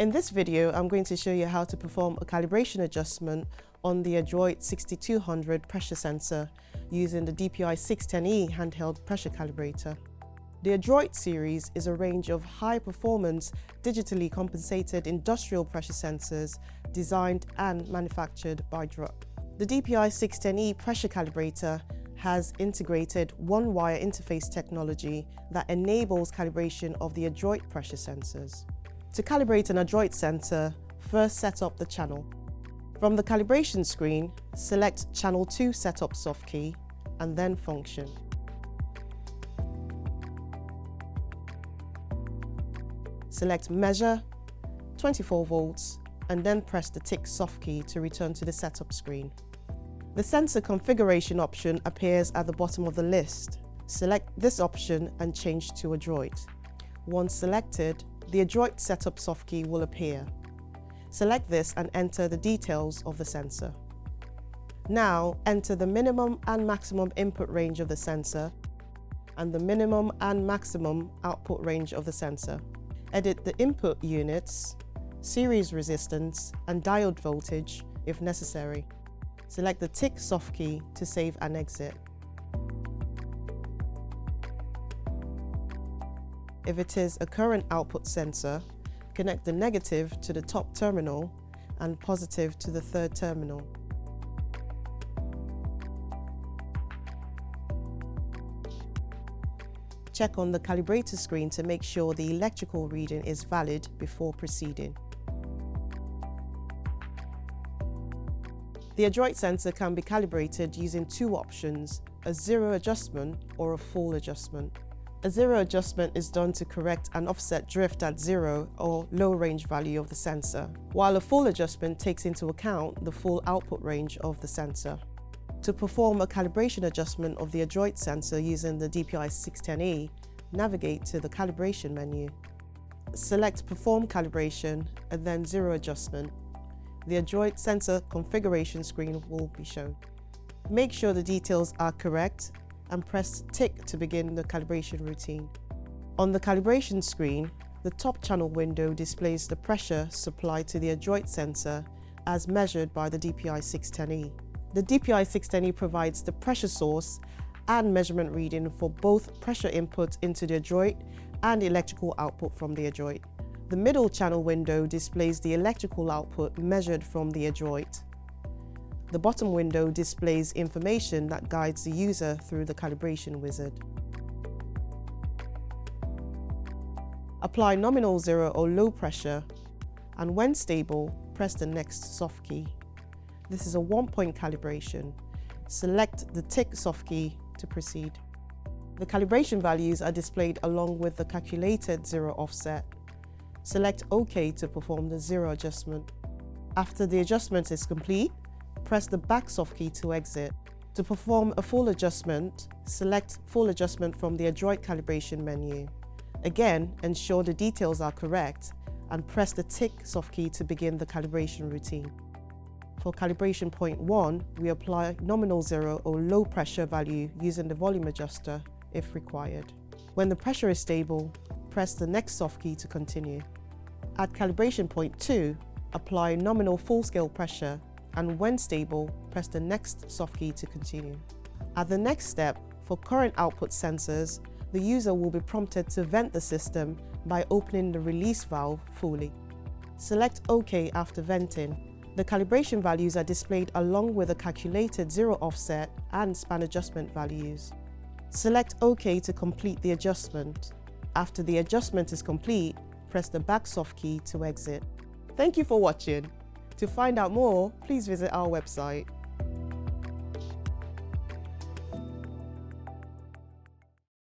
In this video, I'm going to show you how to perform a calibration adjustment on the ADROIT 6200 pressure sensor using the DPI610E handheld pressure calibrator. The ADROIT series is a range of high-performance, digitally compensated industrial pressure sensors designed and manufactured by Druck. The DPI610E pressure calibrator has integrated one-wire interface technology that enables calibration of the ADROIT pressure sensors. To calibrate an ADROIT sensor, first set up the channel. From the calibration screen, select Channel 2 Setup soft key and then Function. Select Measure, 24 volts, and then press the tick soft key to return to the setup screen. The sensor configuration option appears at the bottom of the list. Select this option and change to ADROIT. Once selected, the ADROIT setup soft key will appear. Select this and enter the details of the sensor. Now enter the minimum and maximum input range of the sensor and the minimum and maximum output range of the sensor. Edit the input units, series resistance, and diode voltage if necessary. Select the tick soft key to save and exit. If it is a current output sensor, connect the negative to the top terminal and positive to the third terminal. Check on the calibrator screen to make sure the electrical reading is valid before proceeding. The ADROIT sensor can be calibrated using two options, a zero adjustment or a full adjustment. A zero adjustment is done to correct an offset drift at zero or low range value of the sensor, while a full adjustment takes into account the full output range of the sensor. To perform a calibration adjustment of the ADROIT sensor using the DPI610E, navigate to the calibration menu. Select Perform Calibration and then Zero Adjustment. The ADROIT sensor configuration screen will be shown. Make sure the details are correct and press Tick to begin the calibration routine. On the calibration screen, the top channel window displays the pressure supplied to the ADROIT sensor as measured by the DPI610E. The DPI610E provides the pressure source and measurement reading for both pressure input into the ADROIT and electrical output from the ADROIT. The middle channel window displays the electrical output measured from the ADROIT. The bottom window displays information that guides the user through the calibration wizard. Apply nominal zero or low pressure, and when stable, press the next soft key. This is a one-point calibration. Select the tick soft key to proceed. The calibration values are displayed along with the calculated zero offset. Select OK to perform the zero adjustment. After the adjustment is complete, press the back soft key to exit. To perform a full adjustment, select Full Adjustment from the ADROIT calibration menu. Again, ensure the details are correct and press the tick soft key to begin the calibration routine. For calibration point 1, we apply nominal zero or low pressure value using the volume adjuster if required. When the pressure is stable, press the next soft key to continue. At calibration point 2, apply nominal full scale pressure, and when stable, press the next soft key to continue. At the next step, for current output sensors, the user will be prompted to vent the system by opening the release valve fully. Select OK after venting. The calibration values are displayed along with the calculated zero offset and span adjustment values. Select OK to complete the adjustment. After the adjustment is complete, press the back soft key to exit. Thank you for watching. To find out more, please visit our website.